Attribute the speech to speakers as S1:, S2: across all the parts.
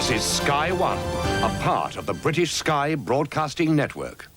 S1: This is Sky One, a part of the British Sky Broadcasting Network.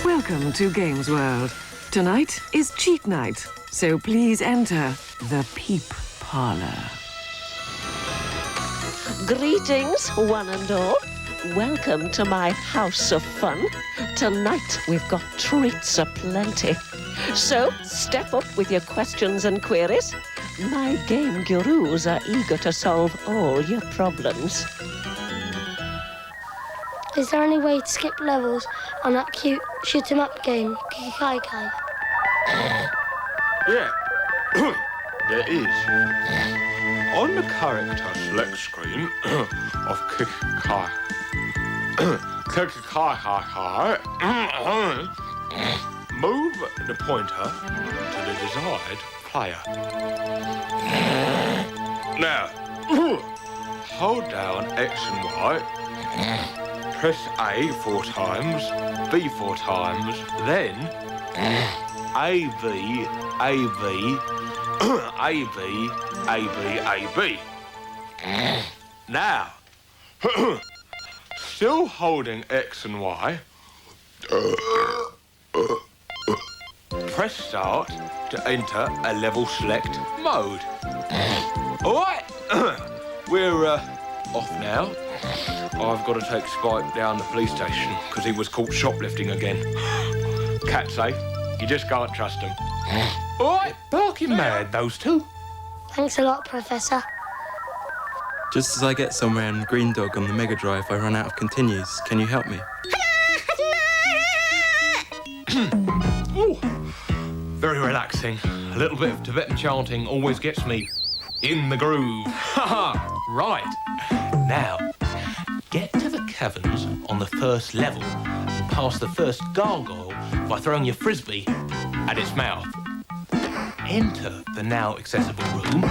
S2: Welcome to Games World. Tonight is cheat night, so please enter the Peep Parlour.
S3: Greetings, one and all. Welcome to my house of fun. Tonight we've got treats aplenty. So step up with your questions and queries. My game gurus are eager to solve all your problems.
S4: Is there any way to skip levels on that cute shoot-'em-up game, Kai?
S5: Yeah, there is. On the character select screen of Kai, move the pointer to the desired player. Now, hold down X and Y. Press A 4 times, B 4 times, then A, B, A, B, A, B, A, B, A, B. Now, still holding X and Y, press start to enter a level select mode. All right, we're off now. I've got to take Spike down the police station because he was caught shoplifting again. Cat's safe. You just can't trust him. All right, barking mad, those two.
S4: Thanks a lot, Professor.
S6: Just as I get somewhere in Green Dog on the Mega Drive, I run out of continues. Can you help me?
S5: Ooh, very relaxing. A little bit of Tibetan chanting always gets me in the groove. Right. Now, get to the caverns on the first level and pass the first gargoyle by throwing your frisbee at its mouth. Enter the now accessible room,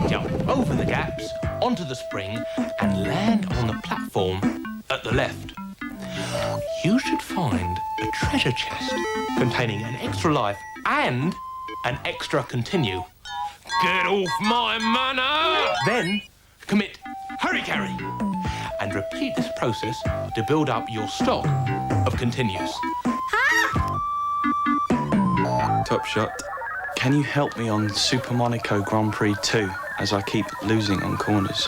S5: jump over the gaps, onto the spring, and land on the platform at the left. You should find a treasure chest containing an extra life and an extra continue. Get off my manor! Then commit hurry-carry and repeat this process to build up your stock of continues.
S6: Top Shot, can you help me on Super Monaco Grand Prix 2 as I keep losing on corners?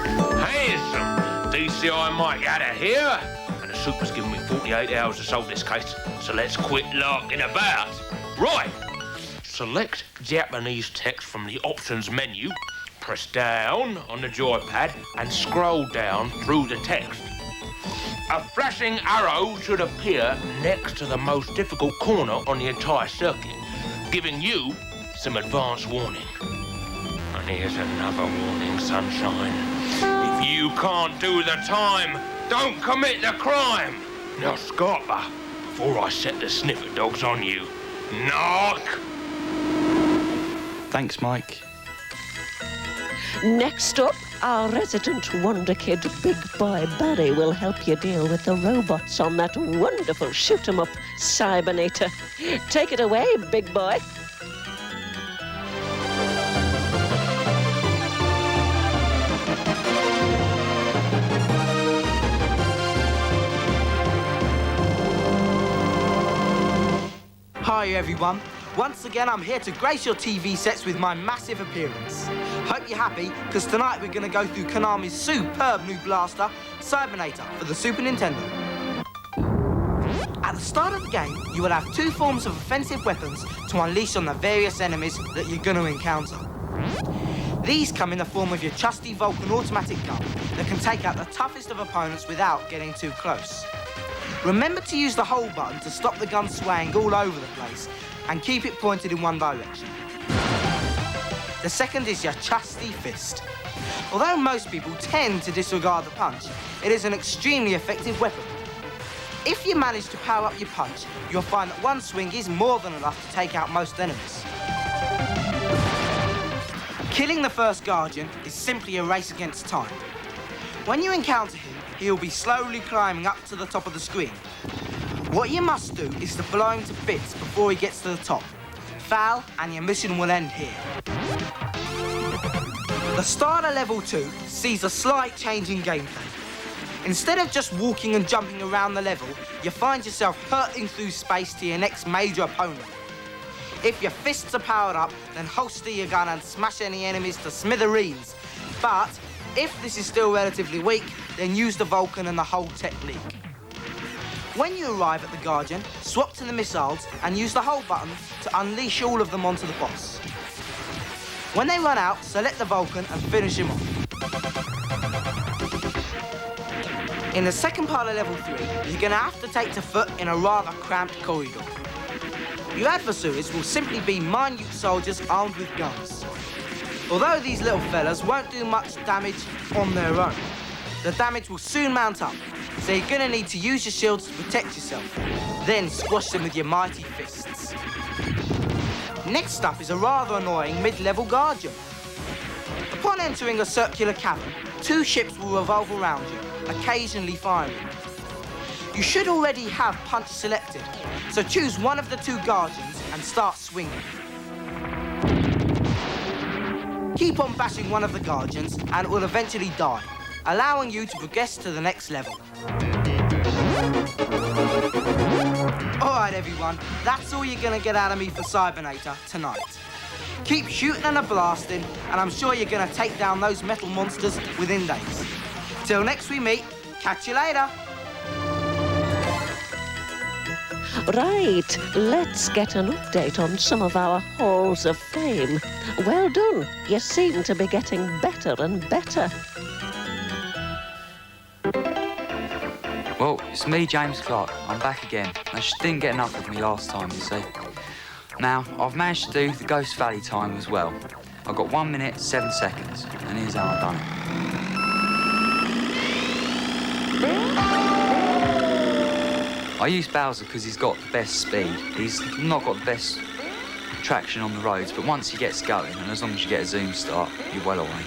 S5: Here's some DCI Mike out of here, and the Super's given me 48 hours to solve this case, so let's quit larking about. Right, select Japanese text from the options menu, press down on the joypad and scroll down through the text. A flashing arrow should appear next to the most difficult corner on the entire circuit, giving you some advance warning. And here's another warning, sunshine. If you can't do the time, don't commit the crime. Now, Scarpa, before I set the sniffer dogs on you, knock!
S6: Thanks, Mike.
S3: Next up, our resident wonder kid, Big Boy Barry, will help you deal with the robots on that wonderful shoot-'em-up Cybernator. Take it away, Big Boy.
S7: Hi everyone. Once again, I'm here to grace your TV sets with my massive appearance. Hope you're happy, because tonight we're going to go through Konami's superb new blaster, Cybernator, for the Super Nintendo. At the start of the game, you will have two forms of offensive weapons to unleash on the various enemies that you're going to encounter. These come in the form of your trusty Vulcan automatic gun that can take out the toughest of opponents without getting too close. Remember to use the hold button to stop the gun swaying all over the place and keep it pointed in one direction. The second is your trusty fist. Although most people tend to disregard the punch, it is an extremely effective weapon. If you manage to power up your punch, you'll find that one swing is more than enough to take out most enemies. Killing the first Guardian is simply a race against time. When you encounter him, he'll be slowly climbing up to the top of the screen. What you must do is to blow him to bits before he gets to the top. Foul, and your mission will end here. The start of level 2 sees a slight change in gameplay. Instead of just walking and jumping around the level, you find yourself hurtling through space to your next major opponent. If your fists are powered up, then holster your gun and smash any enemies to smithereens. But if this is still relatively weak, then use the Vulcan and the hold technique. When you arrive at the Guardian, swap to the missiles and use the hold button to unleash all of them onto the boss. When they run out, select the Vulcan and finish him off. In the second part of level 3, you're going to have to take to foot in a rather cramped corridor. Your adversaries will simply be minute soldiers armed with guns. Although these little fellas won't do much damage on their own, the damage will soon mount up, so you're going to need to use your shields to protect yourself, then squash them with your mighty fists. Next up is a rather annoying mid-level Guardian. Upon entering a circular cavern, 2 ships will revolve around you, occasionally firing. You should already have punch selected, so choose one of the 2 Guardians and start swinging. Keep on bashing one of the Guardians and it will eventually die, allowing you to progress to the next level. Alright everyone, that's all you're gonna get out of me for Cybernator tonight. Keep shooting and blasting, and I'm sure you're gonna take down those metal monsters within days. Till next we meet, catch you later.
S3: Right, let's get an update on some of our halls of fame. Well done, you seem to be getting better and better.
S8: Well, it's me, James Clark. I'm back again. I just didn't get enough of me last time, you see. Now, I've managed to do the Ghost Valley time as well. I've got 1 minute, 7 seconds, and here's how I've done it. I use Bowser because he's got the best speed. He's not got the best traction on the roads, but once he gets going, and as long as you get a zoom start, you're well away.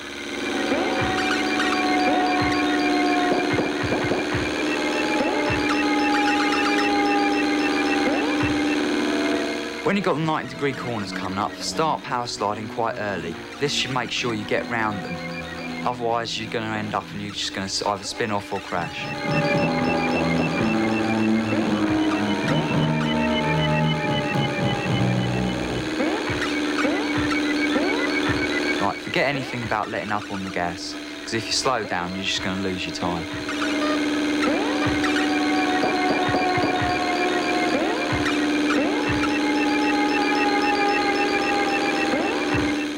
S8: When you've got the 90-degree corners coming up, start power sliding quite early. This should make sure you get round them. Otherwise, you're going to end up and you're just going to either spin off or crash. Right, forget anything about letting up on the gas, because if you slow down, you're just going to lose your time.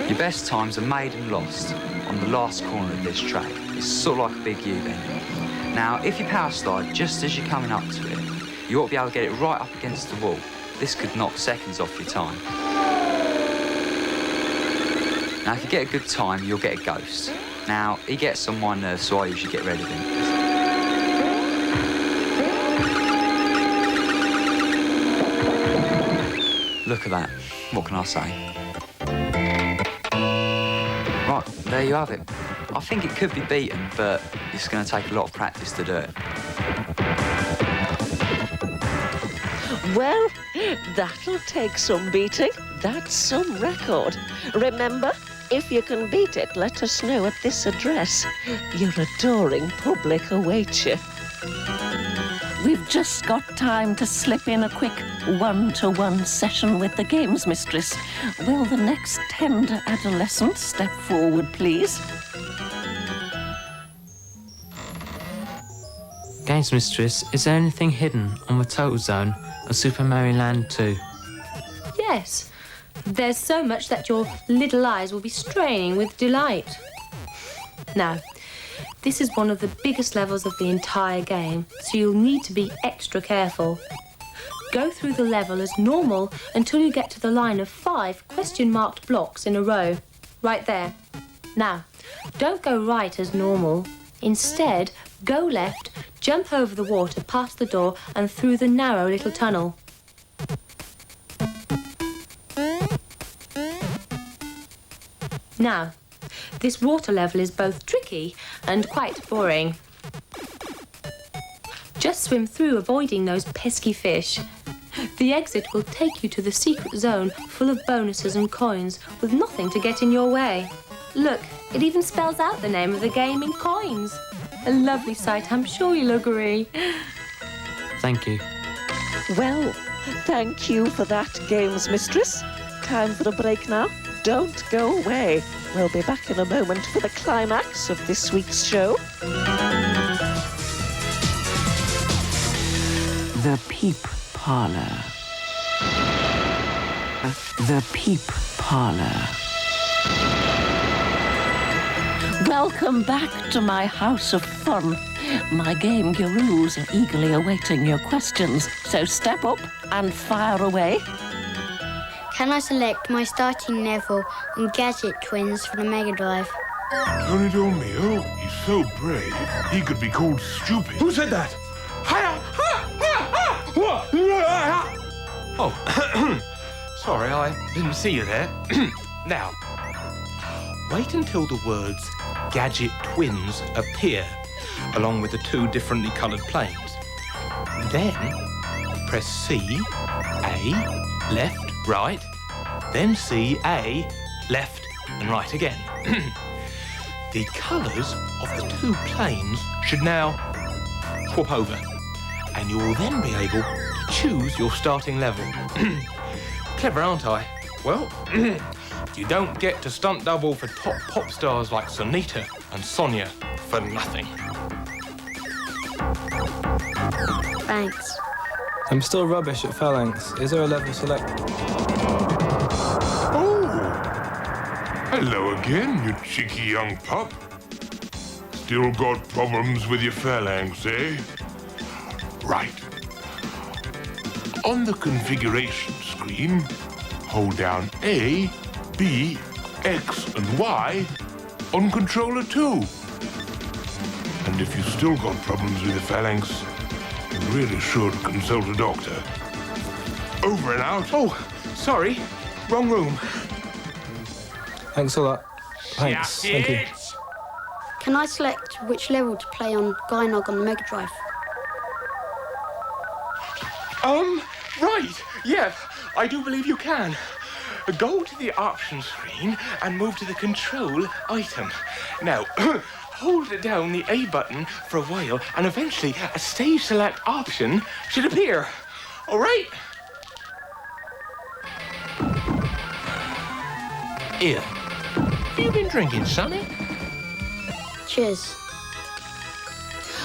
S8: Your best times are made and lost on the last corner of this track. It's sort of like a big U-bend. Now, if you power slide just as you're coming up to it, you ought to be able to get it right up against the wall. This could knock seconds off your time. Now, if you get a good time, you'll get a ghost. Now, he gets on my nerves, so I usually get rid of him. Look at that. What can I say? Right, there you have it. I think it could be beaten, but it's going to take a lot of practice to do it.
S3: Well, that'll take some beating. That's some record. Remember, if you can beat it, let us know at this address. Your adoring public awaits you. We've just got time to slip in a quick one-to-one session with the games mistress. Will the next tender adolescent step forward, please?
S9: Games Mistress, is there anything hidden on the total zone of Super Mario Land 2?
S10: Yes. There's so much that your little eyes will be straining with delight. Now, This is one of the biggest levels of the entire game, so you'll need to be extra careful. Go through the level as normal until you get to the line of 5 question-marked blocks in a row. Right there. Now, don't go right as normal. Instead, go left, jump over the water past the door and through the narrow little tunnel. Now, this water level is both tricky and quite boring. Just swim through, avoiding those pesky fish. The exit will take you to the secret zone full of bonuses and coins with nothing to get in your way. Look, it even spells out the name of the game in coins. A lovely sight, I'm sure you'll agree.
S9: Thank you.
S3: Well, thank you for that, Games Mistress. Time for a break now. Don't go away. We'll be back in a moment for the climax of this week's show.
S2: The Peep Parlour. The Peep Parlour.
S3: Welcome back to my house of fun. My game gurus are eagerly awaiting your questions, so step up and fire away.
S4: Can I select my starting level on Gadget Twins for the Mega Drive?
S11: Tony Mio, he's so brave, he could be called stupid.
S5: Who said that? Oh, sorry, I didn't see you there. Now, wait until the words Gadget Twins appear, along with the 2 differently coloured planes. Then, press C, A, left, right, then C, A, left and right again. The colours of the 2 planes should now swap over, and you will then be able to choose your starting level. Clever, aren't I? Well, you don't get to stunt double for top pop stars like Sunita and Sonia for nothing.
S4: Thanks.
S12: I'm still rubbish at phalanx. Is there a level select?
S11: Oh! Hello again, you cheeky young pup. Still got problems with your phalanx, eh? Right. On the configuration screen, hold down A, B, X and Y on controller 2. And if you've still got problems with the phalanx, you really should consult a doctor. Over and out.
S5: Oh, sorry. Wrong room.
S12: Thanks a lot. Thanks. Thank you.
S4: Can I select which level to play on Gynog on the Mega Drive?
S5: Right. Yeah, I do believe you can. Go to the options screen and move to the control item. Now, hold down the A button for a while and eventually a stage select option should appear. All right? Here. Have you been drinking, Sonny?
S4: Cheers.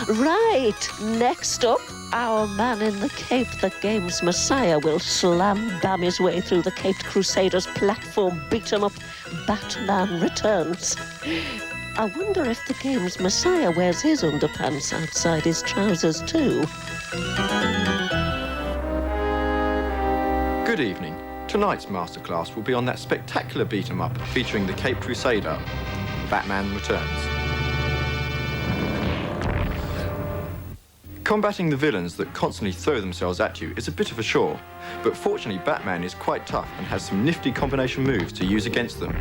S3: Right, next up, our man in the cape, the game's messiah, will slam-bam his way through the Caped Crusaders platform beat-em-up Batman Returns. I wonder if the game's messiah wears his underpants outside his trousers too.
S13: Good evening. Tonight's masterclass will be on that spectacular beat-em-up featuring the Caped Crusader, Batman Returns. Combating the villains that constantly throw themselves at you is a bit of a chore, but fortunately Batman is quite tough and has some nifty combination moves to use against them.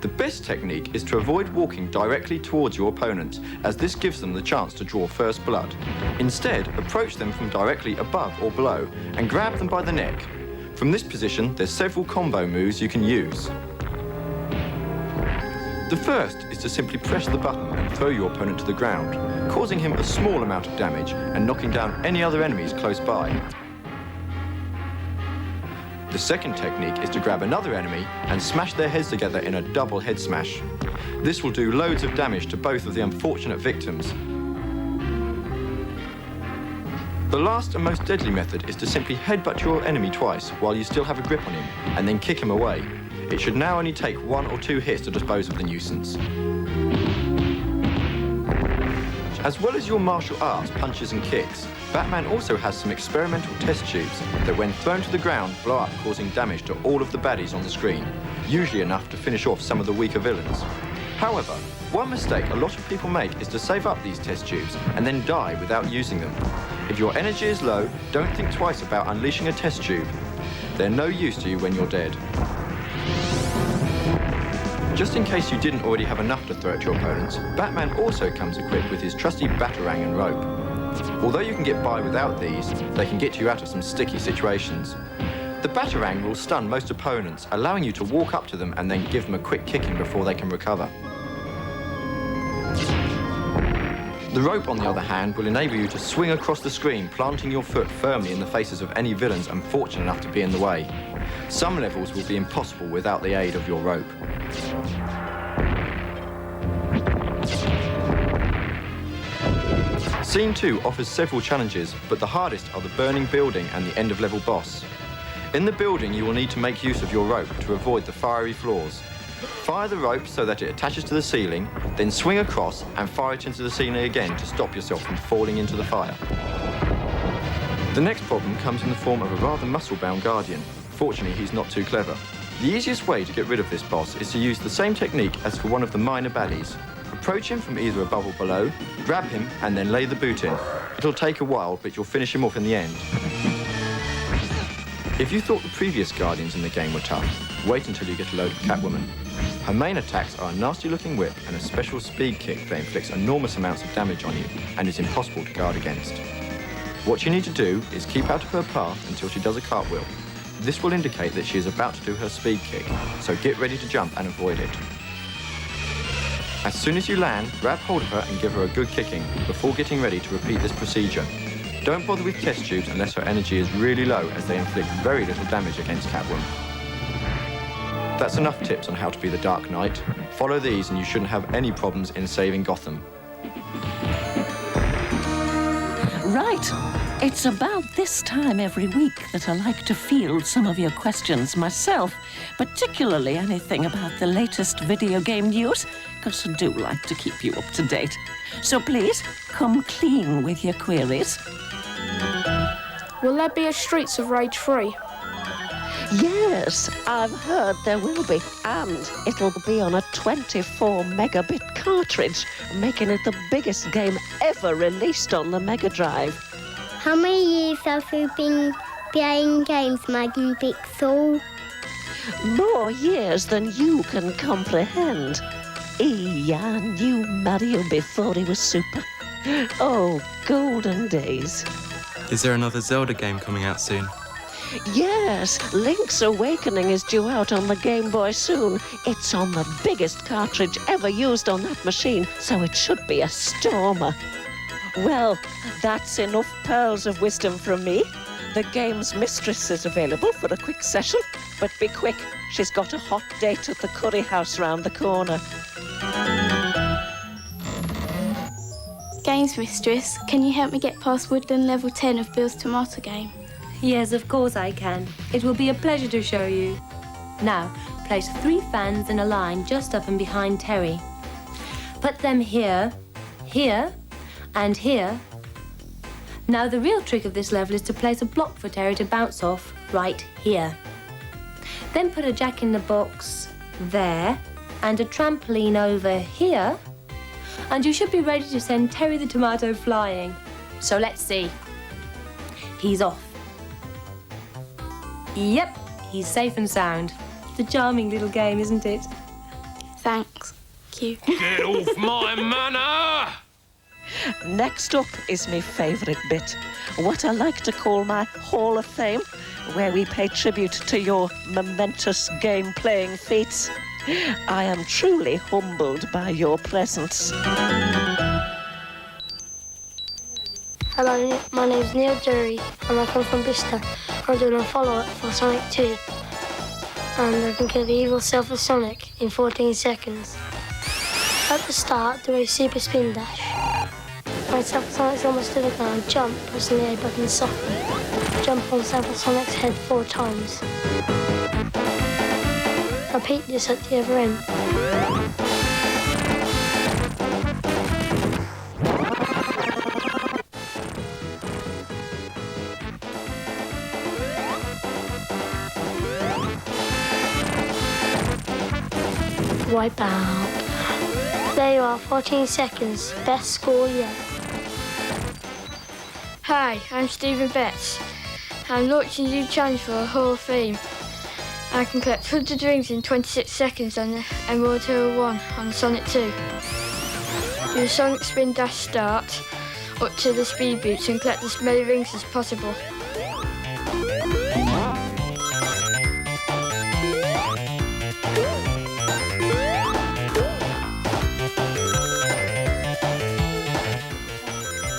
S13: The best technique is to avoid walking directly towards your opponent, as this gives them the chance to draw first blood. Instead, approach them from directly above or below and grab them by the neck. From this position, there's several combo moves you can use. The first is to simply press the button and throw your opponent to the ground, causing him a small amount of damage and knocking down any other enemies close by. The second technique is to grab another enemy and smash their heads together in a double head smash. This will do loads of damage to both of the unfortunate victims. The last and most deadly method is to simply headbutt your enemy twice while you still have a grip on him, and then kick him away. It should now only take 1 or 2 hits to dispose of the nuisance. As well as your martial arts, punches and kicks, Batman also has some experimental test tubes that when thrown to the ground blow up, causing damage to all of the baddies on the screen, usually enough to finish off some of the weaker villains. However, one mistake a lot of people make is to save up these test tubes and then die without using them. If your energy is low, don't think twice about unleashing a test tube. They're no use to you when you're dead. Just in case you didn't already have enough to throw at your opponents, Batman also comes equipped with his trusty batarang and rope. Although you can get by without these, they can get you out of some sticky situations. The batarang will stun most opponents, allowing you to walk up to them and then give them a quick kicking before they can recover. The rope, on the other hand, will enable you to swing across the screen, planting your foot firmly in the faces of any villains unfortunate enough to be in the way. Some levels will be impossible without the aid of your rope. Scene 2 offers several challenges, but the hardest are the burning building and the end-of-level boss. In the building, you will need to make use of your rope to avoid the fiery floors. Fire the rope so that it attaches to the ceiling, then swing across and fire it into the ceiling again to stop yourself from falling into the fire. The next problem comes in the form of a rather muscle-bound guardian. Fortunately, he's not too clever. The easiest way to get rid of this boss is to use the same technique as for one of the minor baddies. Approach him from either above or below, grab him, and then lay the boot in. It'll take a while, but you'll finish him off in the end. If you thought the previous Guardians in the game were tough, wait until you get a load of Catwoman. Her main attacks are a nasty-looking whip and a special speed kick that inflicts enormous amounts of damage on you and is impossible to guard against. What you need to do is keep out of her path until she does a cartwheel. This will indicate that she is about to do her speed kick, so get ready to jump and avoid it. As soon as you land, grab hold of her and give her a good kicking before getting ready to repeat this procedure. Don't bother with test tubes unless her energy is really low, as they inflict very little damage against Catwoman. That's enough tips on how to be the Dark Knight. Follow these and you shouldn't have any problems in saving Gotham.
S3: Right. It's about this time every week that I like to field some of your questions myself, particularly anything about the latest video game news, because I do like to keep you up to date. So please, come clean with your queries.
S14: Will there be a Streets of Rage 3?
S3: Yes, I've heard there will be, and it'll be on a 24 megabit cartridge, making it the biggest game ever released on the Mega Drive.
S4: How many years have you been playing games, Madam Pixel?
S3: More years than you can comprehend. I knew Mario before he was super. Oh, golden days.
S6: Is there another Zelda game coming out soon?
S3: Yes, Link's Awakening is due out on the Game Boy soon. It's on the biggest cartridge ever used on that machine, so it should be a stormer. Well, that's enough pearls of wisdom from me. The game's mistress is available for a quick session, but be quick, she's got a hot date at the curry house round the corner.
S14: Games Mistress, can you help me get past Woodland level 10 of Bill's Tomato Game?
S10: Yes, of course I can. It will be a pleasure to show you. Now, place 3 fans in a line just up and behind Terry. Put them here, here, and here. Now, the real trick of this level is to place a block for Terry to bounce off right here. Then put a jack-in-the-box there and a trampoline over here, and you should be ready to send Terry the Tomato flying. So let's see. He's off. Yep, he's safe and sound. It's a charming little game, isn't it?
S14: Thanks. Thank you.
S5: Get off my manor!
S3: Next up is my favourite bit, what I like to call my Hall of Fame, where we pay tribute to your momentous game-playing feats. I am truly humbled by your presence.
S15: Hello, my name's Neil Dury and I come from Bicester. I'm doing a follow-up for Sonic 2. And I can kill the evil self of Sonic in 14 seconds. At the start, do a super spin dash. When Sonic's almost to the ground, jump, pressing the A button softly. Jump on Sonic's head 4 times. Repeat this at the other end. Wipe out. There you are, 14 seconds. Best score yet.
S14: Hi, I'm Stephen Betts. I'm launching a new challenge for a Hall of Fame. I can collect 100 rings in 26 seconds on the Emerald Hill 1 on Sonic 2. Do a Sonic Spin Dash start up to the speed boots and collect as many rings as possible.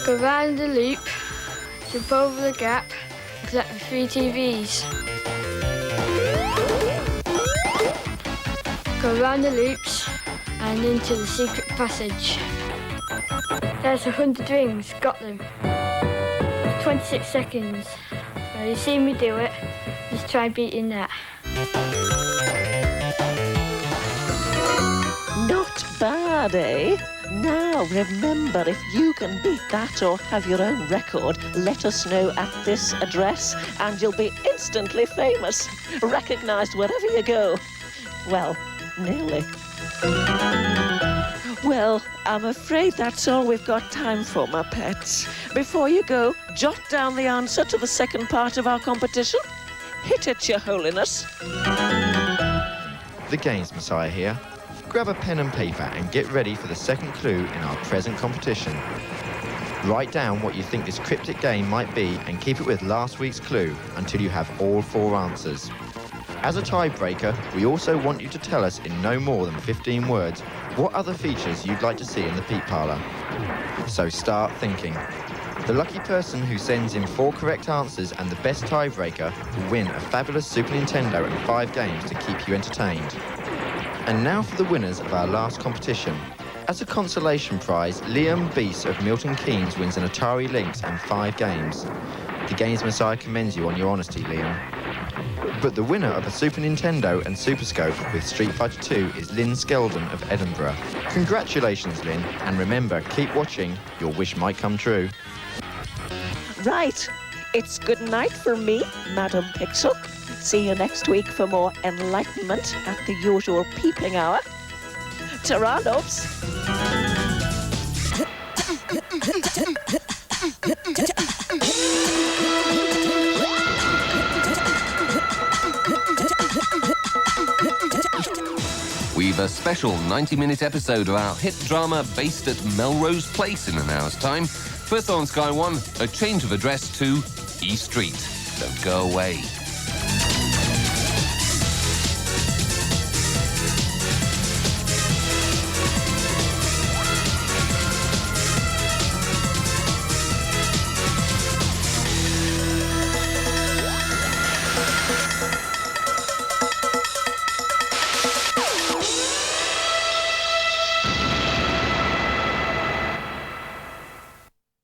S14: Go round the loop, jump over the gap, and collect the 3 TVs. Go round the loops and into the secret passage. There's 100 rings, got them. 26 seconds. Now you see me do it, just try beating that.
S3: Not bad, eh? Now, remember, if you can beat that or have your own record, let us know at this address and you'll be instantly famous, recognised wherever you go. Well, nearly. Well, I'm afraid that's all we've got time for, my pets. Before you go, jot down the answer to the second part of our competition. Hit it, Your Holiness.
S13: The Games Messiah here. Grab a pen and paper and get ready for the second clue in our present competition. Write down what you think this cryptic game might be and keep it with last week's clue until you have all 4 answers. As a tiebreaker, we also want you to tell us in no more than 15 words what other features you'd like to see in the Peep Parlour. So start thinking. The lucky person who sends in 4 correct answers and the best tiebreaker will win a fabulous Super Nintendo and 5 games to keep you entertained. And now for the winners of our last competition. As a consolation prize, Liam Beese of Milton Keynes wins an Atari Lynx and 5 games. The Games Messiah commends you on your honesty, Liam. But the winner of a Super Nintendo and Super Scope with Street Fighter 2 is Lynn Skeldon of Edinburgh. Congratulations, Lynn, and remember, keep watching, your wish might come true.
S3: Right, it's good night for me, Madam Pixel. See you next week for more enlightenment at the usual peeping hour. Ta-ra, loves.
S16: We've a special 90-minute episode of our hit drama based at Melrose Place in an hour's time. First on Sky One, a change of address to E Street. Don't go away.